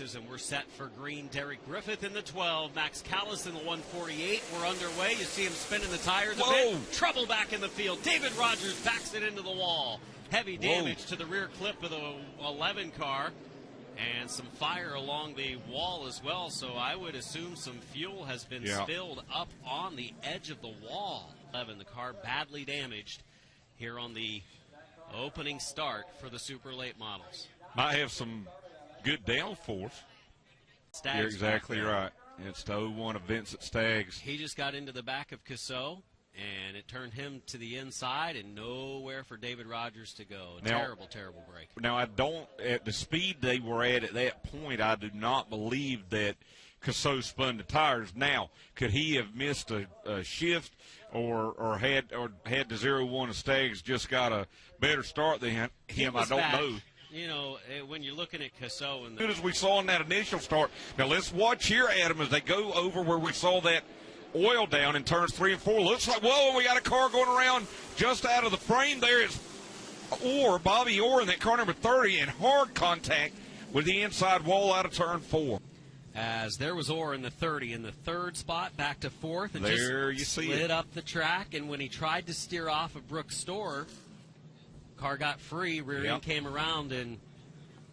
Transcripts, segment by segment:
races, and we're set for green. Derek Griffith in the 12, Max Callis in the 148. We're underway. You see him spinning the tires a bit. Trouble back in the field. David Rogers backs it into the wall. Heavy damage to the rear clip of the 11 car, and some fire along the wall as well. So I would assume some fuel has been spilled up on the edge of the wall. 11, the car badly damaged here on the opening start for the super late models. Might have some good downforce. Staggs. You're exactly right. It's the 01 of Vincent Staggs. He just got into the back of Cassot, and it turned him to the inside, and nowhere for David Rogers to go. Terrible break. Now, I don't, at the speed they were at that point, I do not believe that Cassot spun the tires. Now, could he have missed a shift or had the 01 of Staggs just got a better start than him? I don't know. You know, when you're looking at Cassot and as good as we saw in that initial start. Now let's watch here, Adam, as they go over where we saw that oil down in turns 3 and 4. Looks like, whoa, we got a car going around just out of the frame there. It's Bobby Orr in that car number 30 in hard contact with the inside wall out of turn 4. As there was Orr in the 30 in the third spot, back to fourth, and there just slid up the track. And when he tried to steer off of Brooks Store, car got free, rear end came around, and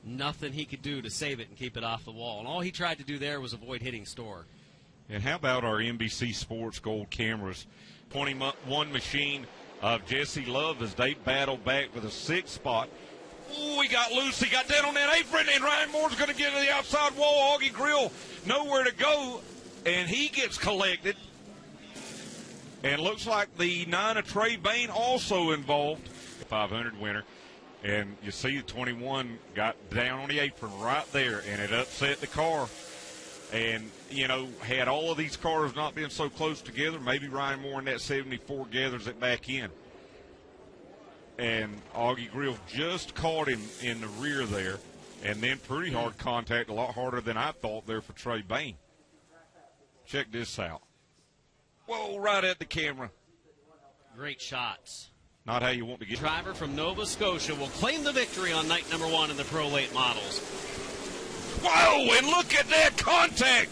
nothing he could do to save it and keep it off the wall. And all he tried to do there was avoid hitting Store. And how about our NBC Sports Gold cameras? 21 machine of Jesse Love as they battle back for the 6th spot. Ooh, he got loose. He got down on that apron, and Ryan Moore's going to get to the outside wall. Augie Grill nowhere to go, and he gets collected. And looks like the 9 of Trey Bain also involved. 500 winner. And you see the 21 got down on the apron right there, and it upset the car. And, you know, had all of these cars not been so close together, maybe Ryan Moore in that 74 gathers it back in. And Augie Grill just caught him in the rear there, and then pretty hard contact, a lot harder than I thought there for Trey Bain. Check this out. Whoa, right at the camera. Great shots. Not how you want to get. Driver from Nova Scotia will claim the victory on night number 1 in the Pro Late Models. Whoa, and look at that contact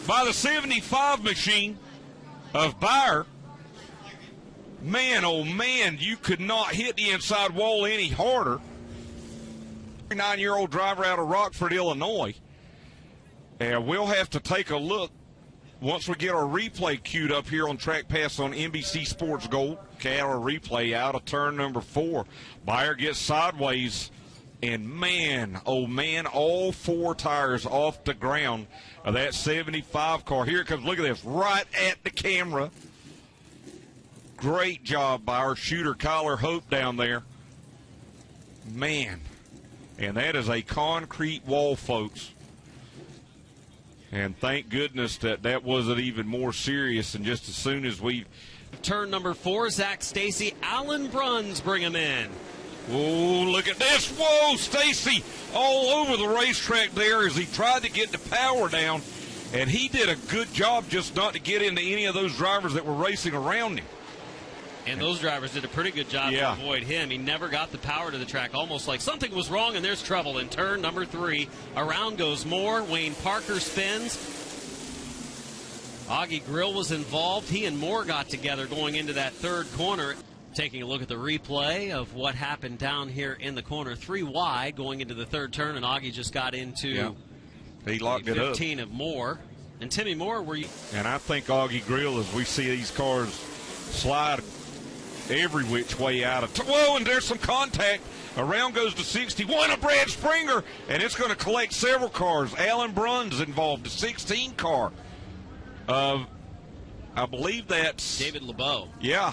by the 75 machine of Byer. Man, oh man, you could not hit the inside wall any harder. 9-year-old driver out of Rockford, Illinois. And we'll have to take a look once we get our replay queued up here on Track Pass on NBC Sports Gold. Okay, our replay out of turn number 4. Byer gets sideways, and man, oh man, all 4 tires off the ground of that 75 car. Here it comes. Look at this, right at the camera. Great job by our shooter, Kyler Hope, down there. Man, and that is a concrete wall, folks. And thank goodness that wasn't even more serious. And just as soon as we... Turn number 4, Zach Stacy, Alan Bruns bring him in. Oh, look at this. Whoa, Stacy all over the racetrack there as he tried to get the power down. And he did a good job just not to get into any of those drivers that were racing around him. And those drivers did a pretty good job to avoid him. He never got the power to the track, almost like something was wrong, and there's trouble in turn number 3. Around goes Moore. Wayne Parker spins. Augie Grill was involved. He and Moore got together going into that third corner. Taking a look at the replay of what happened down here in the corner. 3 wide going into the third turn, and Augie just got into he locked it up. 15 of Moore. And Timmy Moore, were you? And I think Augie Grill, as we see these cars slide every which way out of... Whoa, and there's some contact. Around goes to 61 of Brad Springer, and it's going to collect several cars. Alan Bruns involved, the 16 car. I believe that's... David LeBeau. Yeah.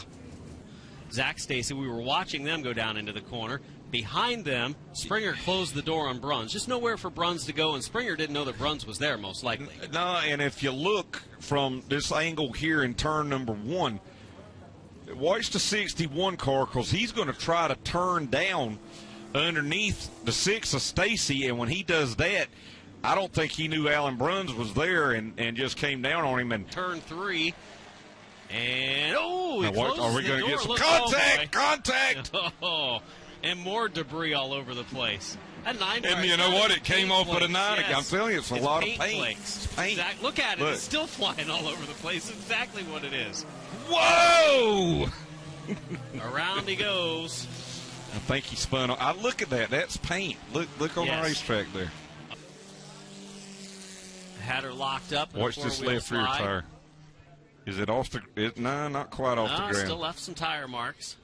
Zach Stacy, we were watching them go down into the corner. Behind them, Springer closed the door on Bruns. Just nowhere for Bruns to go, and Springer didn't know that Bruns was there, most likely. No, and if you look from this angle here in turn number 1, watch the 61 car, because he's going to try to turn down underneath the 6 of Stacy, and when he does that, I don't think he knew Alan Bruns was there and just came down on him. And turn 3, and he closes are we going to get some contact? And more debris all over the place. A 9. And you know what? It came off with a 9. Yes. I'm telling you, it's a lot of paint. Flakes. It's paint. Look at it. Look. It's still flying all over the place. Exactly what it is. Whoa! Around he goes. I think he spun. Look at that. That's paint. Look on the racetrack there. Had her locked up. Watch this left rear tire. Is it off the? No, not quite off the ground. Still left some tire marks.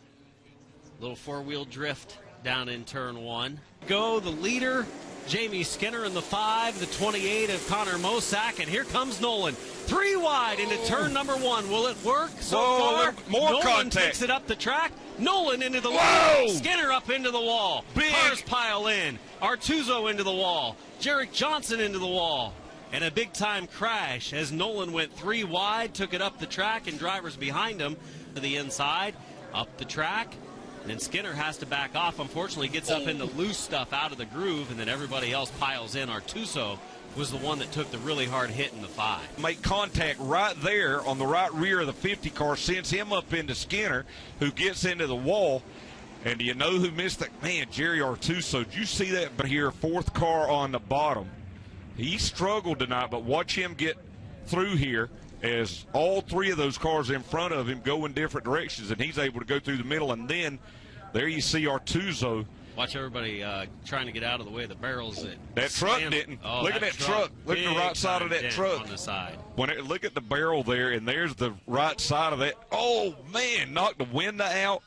Little four-wheel drift down in turn 1. Go the leader, Jamie Skinner in the 5, the 28 of Connor Mosack, and here comes Nolan. 3 wide into turn number 1. Will it work so far? More Nolan contact. takes it up the track. Nolan into the Whoa! wall. Skinner up into the wall. Big. Cars pile in. Artuzo into the wall. Jarek Johnson into the wall. And a big-time crash as Nolan went 3 wide, took it up the track, and drivers behind him to the inside, up the track. And then Skinner has to back off. Unfortunately, gets up into loose stuff out of the groove, and then everybody else piles in. Artuso was the one that took the really hard hit in the 5. Make contact right there on the right rear of the 50 car, sends him up into Skinner, who gets into the wall. And do you know who missed that? Man, Jerry Artuso. Did you see that here? 4th car on the bottom. He struggled tonight, but watch him get through here as all 3 of those cars in front of him go in different directions, and he's able to go through the middle. And then there you see Artuso. Watch everybody trying to get out of the way of the barrels. That truck didn't. Oh, look at that truck. Look at the right side of that truck. On the side. Look at the barrel there, and there's the right side of that. Oh, man, knocked the window out.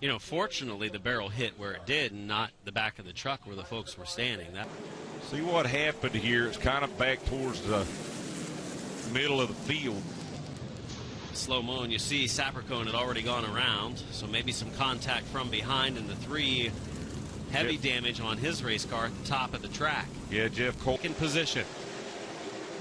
You know, fortunately, the barrel hit where it did and not the back of the truck where the folks were standing. See what happened here. It's kind of back towards the middle of the field. Slow-mo, and you see Sapercone had already gone around, so maybe some contact from behind, and the 3 heavy damage on his race car at the top of the track. Yeah, Jeff Cole in position.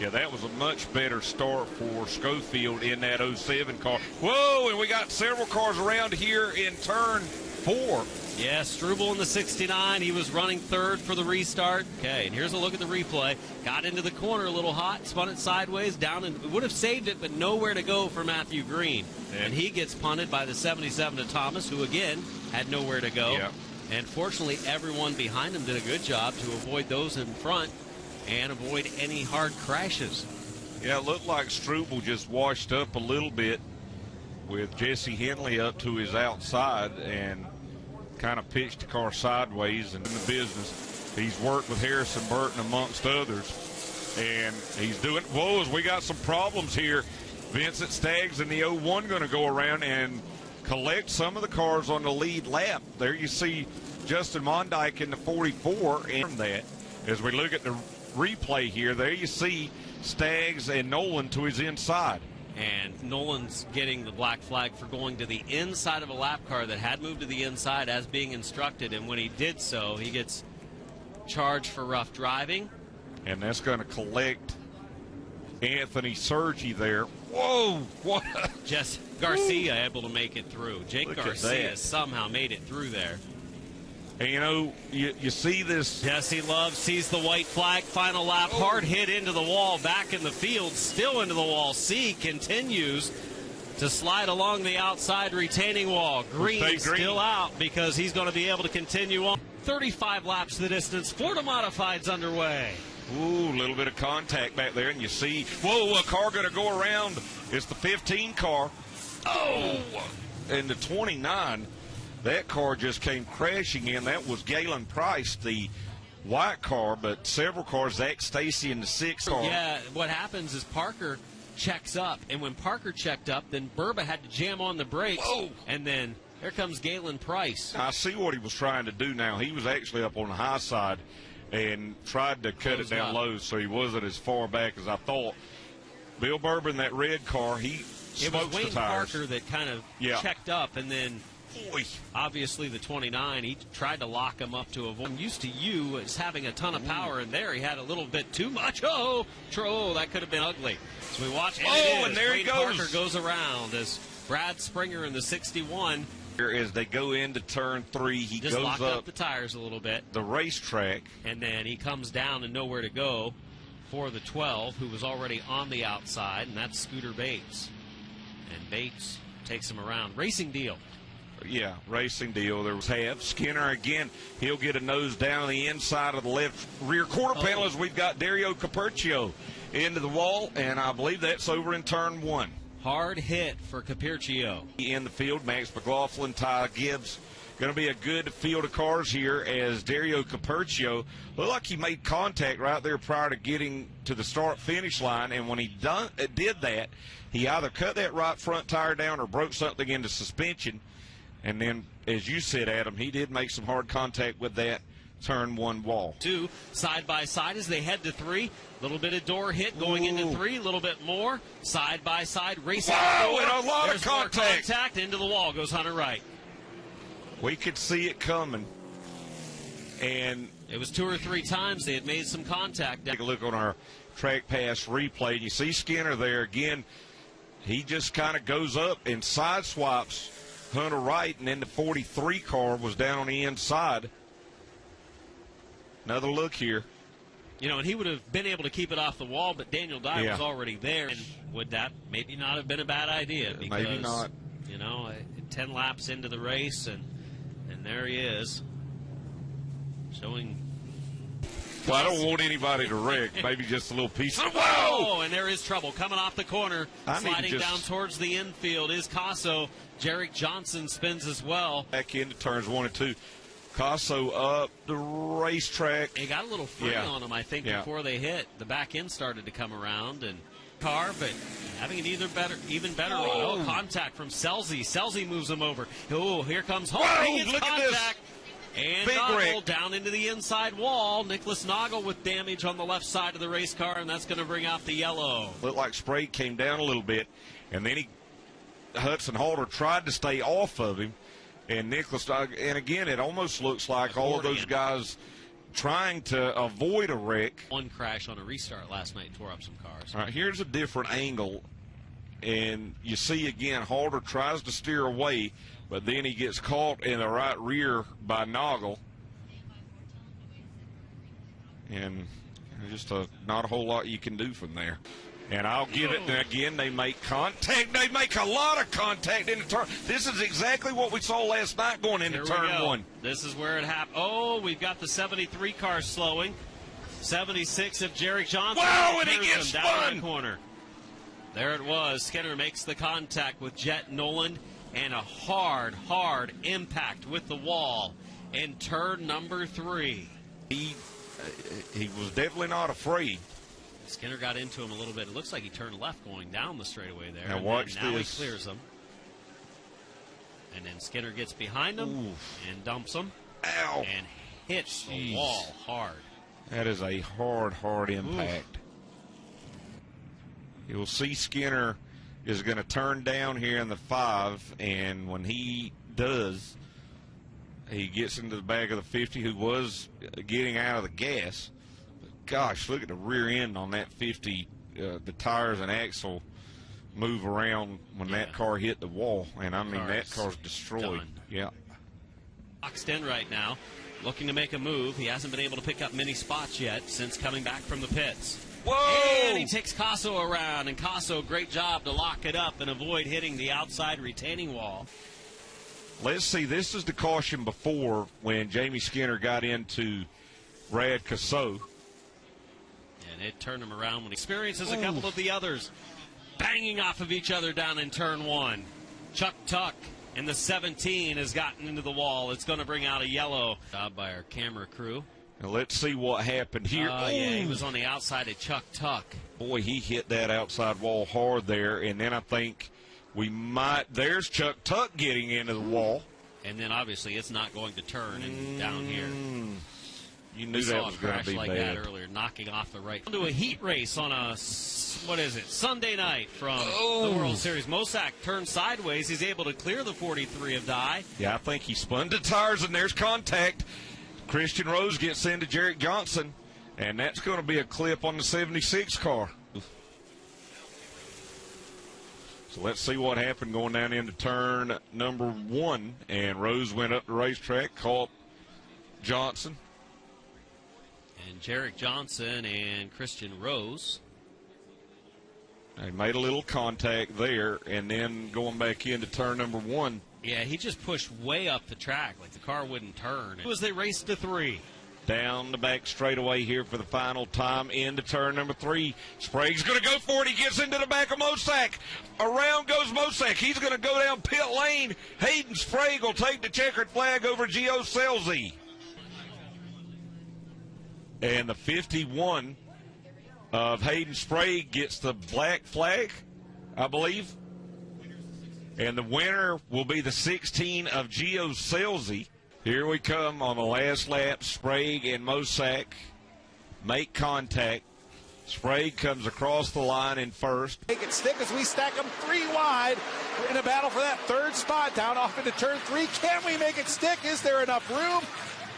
Yeah, that was a much better start for Schofield in that 07 car. Whoa, and we got several cars around here in turn 4. Yeah, Struble in the 69. He was running 3rd for the restart. Okay, and here's a look at the replay. Got into the corner a little hot, spun it sideways, down, and would have saved it, but nowhere to go for Matthew Green. Yeah. And he gets punted by the 77 of Thomas, who, again, had nowhere to go. Yeah. And fortunately, everyone behind him did a good job to avoid those in front and avoid any hard crashes. Yeah, it looked like Struble just washed up a little bit with Jesse Henley up to his outside and kind of pitched the car sideways. And in the business, he's worked with Harrison Burton amongst others, and he's doing as we got some problems here. Vincent Staggs in the 01 going to go around and collect some of the cars on the lead lap. There you see Justin Mondyke in the 44, and that as we look at the replay here, there you see Staggs and Nolan to his inside. And Nolan's getting the black flag for going to the inside of a lap car that had moved to the inside as being instructed. And when he did so, he gets charged for rough driving. And that's going to collect Anthony Sergi there. Whoa! What? Jess Garcia able to make it through. Jake Garcia somehow made it through there. And, you know, you see this. Jesse Love sees the white flag, final lap, hard hit into the wall, back in the field, still into the wall. C continues to slide along the outside retaining wall. Green still out because he's going to be able to continue on. 35 laps the distance. Florida Modified's underway. Ooh, a little bit of contact back there, and you see, a car going to go around. It's the 15 car. And the 29. That car just came crashing in. That was Galen Price, the white car, but several cars, Zach Stacy in the 6 car. Yeah, what happens is Parker checks up, and when Parker checked up, then Burba had to jam on the brakes, and then here comes Galen Price. I see what he was trying to do now. He was actually up on the high side and tried to cut it down low, so he wasn't as far back as I thought. Bill Burba in that red car, he smokes the tires. It was Wayne Parker that kind of checked up, and then obviously the 29, he tried to lock him up to avoid. I'm used to you as having a ton of power, and there he had a little bit too much. That could have been ugly. So we watch. And there he goes. Parker goes around as Brad Springer in the 61. As they go into turn 3, he just goes up the tires a little bit. The racetrack. And then he comes down and nowhere to go for the 12, who was already on the outside, and that's Scooter Bates. And Bates takes him around. Racing Deal. racing deal. There was half. Skinner again, he'll get a nose down the inside of the left rear quarter panel as we've got Dario Capurcio into the wall, and I believe that's over in turn 1. Hard hit for Capurcio. In the field, Max McLaughlin, Ty Gibbs. Going to be a good field of cars here as Dario Capurcio looked like he made contact right there prior to getting to the start-finish line, and when he did that, he either cut that right front tire down or broke something into suspension. And then, as you said, Adam, he did make some hard contact with that turn 1 wall. 2 side by side as they head to 3. Little bit of door hit going into 3. A little bit more side by side racing. Wow, and a lot There's of contact. More contact into the wall goes Hunter Wright. We could see it coming, and it was 2 or 3 times they had made some contact. Take a look on our track pass replay, and you see Skinner there again. He just kind of goes up and side swaps Hunter Wright, and then the 43 car was down on the inside. Another look here. You know, and he would have been able to keep it off the wall, but Daniel Dye was already there. And would that maybe not have been a bad idea? Because, maybe not. You know, 10 laps into the race, and there he is, showing. Well, I don't want anybody to wreck. Maybe just a little piece of. Whoa! Oh, and there is trouble coming off the corner, sliding down towards the infield is Casso. Jarek Johnson spins as well. Back into turns 1 and 2. Casso up the racetrack. He got a little free on him, I think, before they hit. The back end started to come around and car, but having an even better run. Oh, contact from Selzy. Selzy moves him over. Oh, here comes Holt. He gets contact. And Noggle down into the inside wall. Nicholas Noggle with damage on the left side of the race car, and that's going to bring out the yellow. Looked like spray came down a little bit, and then Hudson Halter tried to stay off of him, and Nicholas, and again, it almost looks like all of those guys trying to avoid a wreck. One crash on a restart last night tore up some cars. All right, here's a different angle, and you see again, Halter tries to steer away, but then he gets caught in the right rear by Noggle. And just not a whole lot you can do from there. And I'll give it, and again, they make contact. They make a lot of contact in the turn. This is exactly what we saw last night going into turn 1. This is where it happened. Oh, we've got the 73 car slowing. 76 of Jarek Johnson. Wow, and he gets spun spun. In the corner. There it was. Skinner makes the contact with Jet Noland, and a hard impact with the wall in turn number 3. He was definitely not afraid. Skinner got into him a little bit. It looks like he turned left going down the straightaway there. Now watch now this. He clears him. And then Skinner gets behind him and dumps him. Ow. And hits the wall hard. That is a hard impact. You'll see Skinner is going to turn down here in the 5, and when he does, he gets into the back of the 50, who was getting out of the gas. Gosh, look at the rear end on that 50. The tires and axle move around when that car hit the wall, and I mean that car's destroyed. Done. Yeah. Boxed in right now, looking to make a move. He hasn't been able to pick up many spots yet since coming back from the pits. Whoa! And he takes Casso around, and Casso, great job to lock it up and avoid hitting the outside retaining wall. Let's see, this is the caution before when Jamie Skinner got into Brad Casso. And it turned him around when he experiences a couple of the others banging off of each other down in turn 1. Chuck Tuck and the 17 has gotten into the wall. It's going to bring out a yellow. Job by our camera crew. Now let's see what happened here. Yeah, he was on the outside of Chuck Tuck. Boy, he hit that outside wall hard there, and then I think we might. There's Chuck Tuck getting into the wall. And then obviously it's not going to turn and down here. You knew that was going to be like bad. That earlier, knocking off the right. To a heat race on a, Sunday night from the World Series. Mosak turns sideways. He's able to clear the 43 of Dye. Yeah, I think he spun the tires, and there's contact. Christian Rose gets into Jarek Johnson, and that's going to be a clip on the 76 car. So let's see what happened going down into turn number 1, and Rose went up the racetrack, caught Johnson. And Jarek Johnson and Christian Rose He made a little contact there, and then going back into turn number 1. Yeah, he just pushed way up the track like the car wouldn't turn. As they raced to 3. Down the back straightaway here for the final time into turn number 3. Sprague's going to go for it. He gets into the back of Mosack. Around goes Mosack. He's going to go down pit lane. Hayden Sprague will take the checkered flag over Gio Selzy. And the 51 of Hayden Sprague gets the black flag, I believe. And the winner will be the 16 of Gio Selzy. Here we come on the last lap. Sprague and Mosack make contact. Sprague comes across the line in first. Make it stick as we stack them 3 wide in a battle for that 3rd spot down off into turn 3. Can we make it stick? Is there enough room?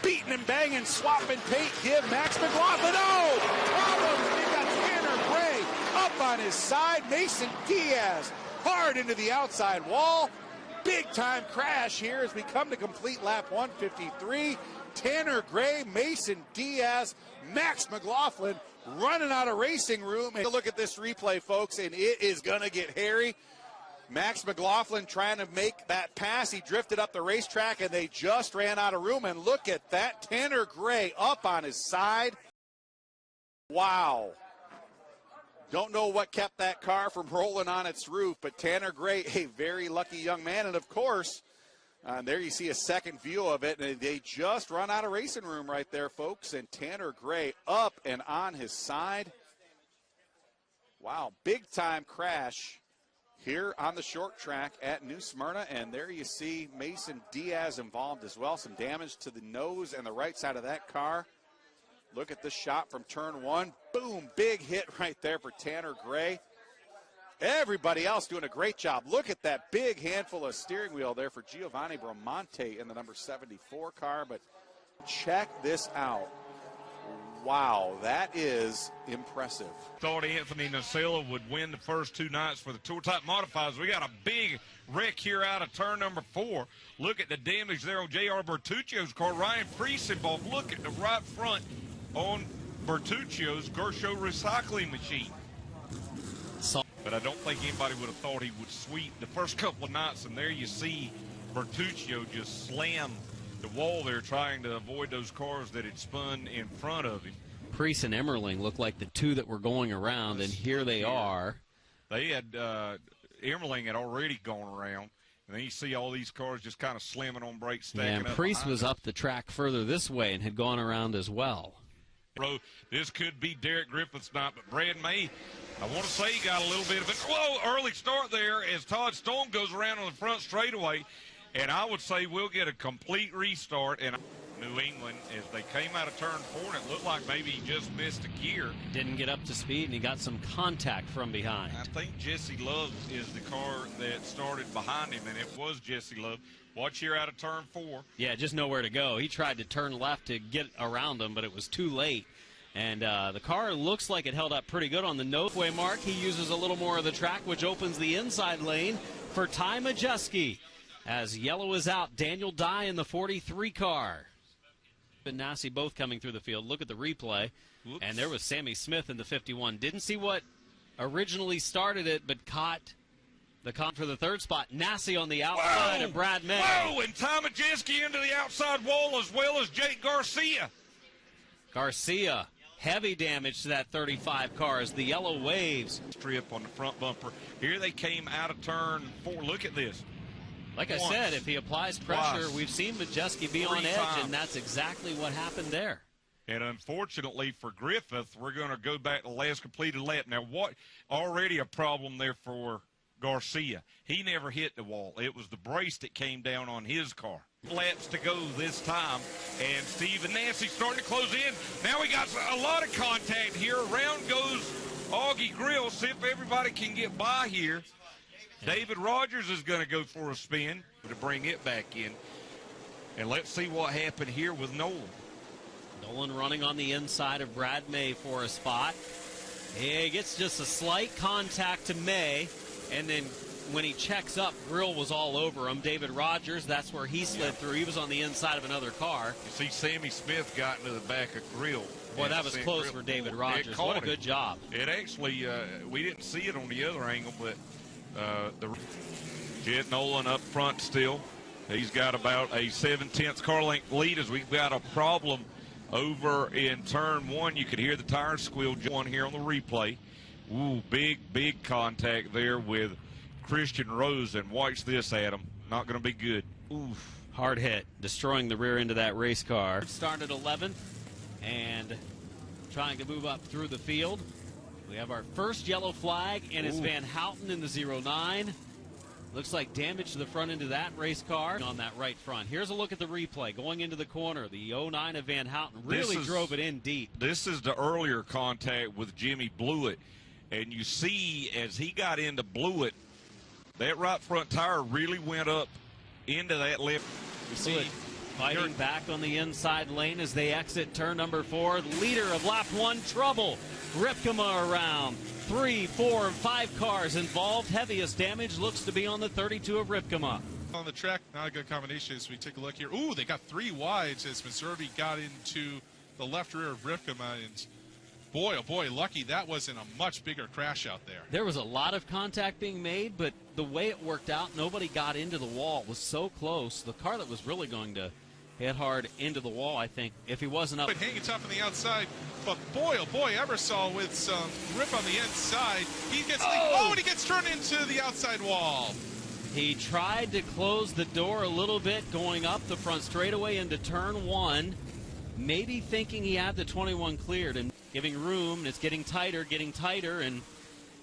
Beating and banging, swapping paint. Give Max McLaughlin. Oh, problems. We've got Tanner Gray up on his side. Mason Diaz hard into the outside wall. Big time crash here as we come to complete lap 153. Tanner Gray, Mason Diaz, Max McLaughlin running out of racing room. And look at this replay, folks, and it is going to get hairy. Max McLaughlin trying to make that pass. He drifted up the racetrack, and they just ran out of room. And look at that. Tanner Gray up on his side. Wow. Don't know what kept that car from rolling on its roof, but Tanner Gray, a very lucky young man. And, of course, there you see a second view of it, and they just run out of racing room right there, folks. And Tanner Gray up and on his side. Wow, big-time crash here on the short track at New Smyrna. And there you see Mason Diaz involved as well. Some damage to the nose and the right side of that car. Look at this shot from turn 1. Boom, big hit right there for Tanner Gray. Everybody else doing a great job. Look at that big handful of steering wheel there for Giovanni Bramante in the number 74 car. But check this out. Wow, that is impressive. Thought Anthony Nacella would win the first 2 nights for the Tour Type Modifieds. We got a big wreck here out of turn number 4. Look at the damage there on J.R. Bertuccio's car. Ryan Priest involved. Look at the right front on Bertuccio's Gershow recycling machine. But I don't think anybody would have thought he would sweep the first couple of nights. And there you see Bertuccio just slam the wall there trying to avoid those cars that had spun in front of him. Priest and Emmerling look like the 2 that were going around, and here they are. They had Emmerling had already gone around. And then you see all these cars just kind of slamming on brakes, stacking up. And Priest was up the track further this way and had gone around as well. This could be Derek Griffith's night, but Brad May, I want to say he got a little bit of it. Whoa, early start there as Todd Stone goes around on the front straightaway. And I would say we'll get a complete restart. And New England, as they came out of turn 4, and it looked like maybe he just missed a gear. Didn't get up to speed, and he got some contact from behind. I think Jesse Love is the car that started behind him, and it was Jesse Love. Watch here out of turn 4. Yeah, just nowhere to go. He tried to turn left to get around him, but it was too late. And the car looks like it held up pretty good on the noseway mark. He uses a little more of the track, which opens the inside lane for Ty Majeski. As yellow is out, Daniel Dye in the 43 car. And Nassi both coming through the field. Look at the replay. Whoops. And there was Sammy Smith in the 51. Didn't see what originally started it, but caught the con for the 3rd spot. Nassi on the outside of Brad May. Whoa, and Ty Majeski into the outside wall as well as Jake Garcia. Garcia, heavy damage to that 35 car as the yellow waves. Strip on the front bumper. Here they came out of turn 4. Look at this. Like I said, if he applies pressure, we've seen Majeski be on edge, and that's exactly what happened there. And unfortunately for Griffith, we're going to go back to the last completed lap. Now, what already a problem there for Garcia. He never hit the wall. It was the brace that came down on his car. Laps to go this time, and Steve and Nancy starting to close in. Now we got a lot of contact here. Around goes Augie Grill. See if everybody can get by here. David Rogers is going to go for a spin to bring it back in. And let's see what happened here with Nolan. Nolan running on the inside of Brad May for a spot. He gets just a slight contact to May, and then when he checks up, Grill was all over him. David Rogers, that's where he slid through. He was on the inside of another car. You see Sammy Smith got into the back of Grill. Boy, that was close for David Rogers. What a good job. It actually, we didn't see it on the other angle, but the Jed Nolan up front still. He's got about a 7/10 car length lead as we've got a problem over in turn one. You could hear the tires squeal one here on the replay. Ooh, big contact there with Christian Rose, and watch this, Adam. Not going to be good. Oof. Hard hit, destroying the rear end of that race car. Started 11th and trying to move up through the field. We have our first yellow flag, and it's Van Houten in the 09. Looks like damage to the front end of that race car on that right front. Here's a look at the replay. Going into the corner, the 09 of Van Houten really drove it in deep. This is the earlier contact with Jimmy Blewett, and you see as he got into Blewett, that right front tire really went up into that left. We see fighting back on the inside lane as they exit turn number 4. Leader of lap 1, trouble. Ripkema around. 3, 4, 5 cars involved. Heaviest damage looks to be on the 32 of Ripkema. On the track, not a good combination as we take a look here. Ooh, they got 3 wides as Missouri got into the left rear of Ripkema. And boy, oh boy, lucky that wasn't a much bigger crash out there. There was a lot of contact being made, but the way it worked out, nobody got into the wall. It was so close. The car that was really going to hit hard into the wall, I think, if he wasn't up. Hanging tough on the outside, but boy, oh boy, Ebersol with some grip on the inside. He gets and he gets turned into the outside wall. He tried to close the door a little bit going up the front straightaway into turn 1, maybe thinking he had the 21 cleared and giving room, and it's getting tighter, and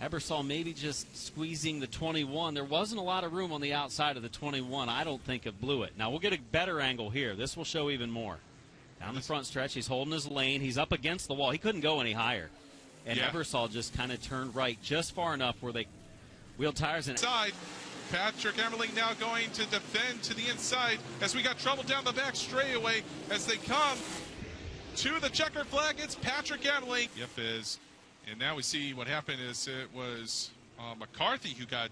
Ebersol maybe just squeezing the 21. There wasn't a lot of room on the outside of the 21, I don't think, of Blewett. Now, we'll get a better angle here. This will show even more. Down the front stretch, he's holding his lane. He's up against the wall. He couldn't go any higher. And Ebersol just kind of turned right just far enough where they wheeled tires in. Side. Patrick Emmerling now going to defend to the inside as we got trouble down the back straightaway as they come to the checkered flag. It's Patrick Emmerling. And now we see what happened is it was McCarthy who got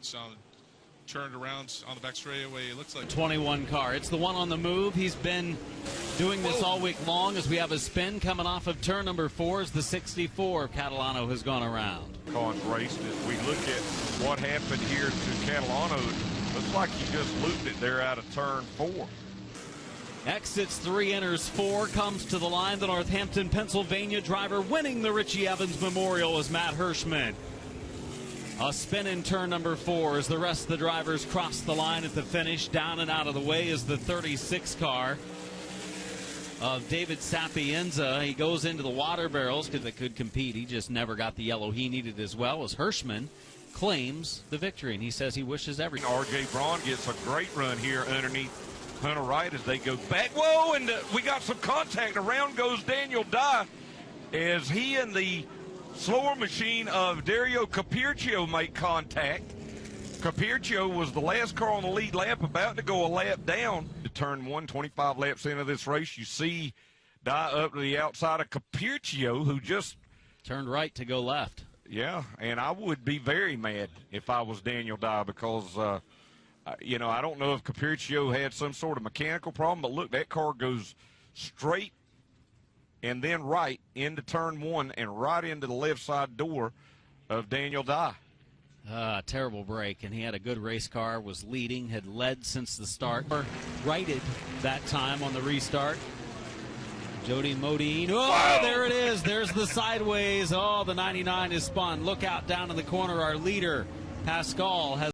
turned around on the back straightaway. It looks like 21 car. It's the one on the move. He's been doing this all week long as we have a spin coming off of turn number 4 as the 64 of Catalano has gone around. Cons raced as we look at what happened here to Catalano. Looks like he just looped it there out of turn 4. Exits 3, enters 4, comes to the line. The Northampton, Pennsylvania driver winning the Richie Evans Memorial is Matt Hirschman. A spin in turn number 4 as the rest of the drivers cross the line at the finish. Down and out of the way is the 36 car of David Sapienza. He goes into the water barrels because they could compete. He just never got the yellow he needed as well as Hirschman claims the victory. And he says he wishes everything. R.J. Braun gets a great run here underneath Hunter Wright as they go back. Whoa, and we got some contact. Around goes Daniel Dye as he and the slower machine of Dario Capircio make contact. Capircio was the last car on the lead lap, about to go a lap down. To turn 1, 25 laps into this race, you see Dye up to the outside of Capircio, who just turned right to go left. Yeah, and I would be very mad if I was Daniel Dye because I don't know if Capircio had some sort of mechanical problem, but look, that car goes straight and then right into turn 1 and right into the left side door of Daniel Dye. Terrible break, and he had a good race car, was leading, had led since the start. Righted that time on the restart. Jody Modine. Oh, there it is. There's the sideways. Oh, the 99 is spun. Look out down in the corner. Our leader, Pascal, has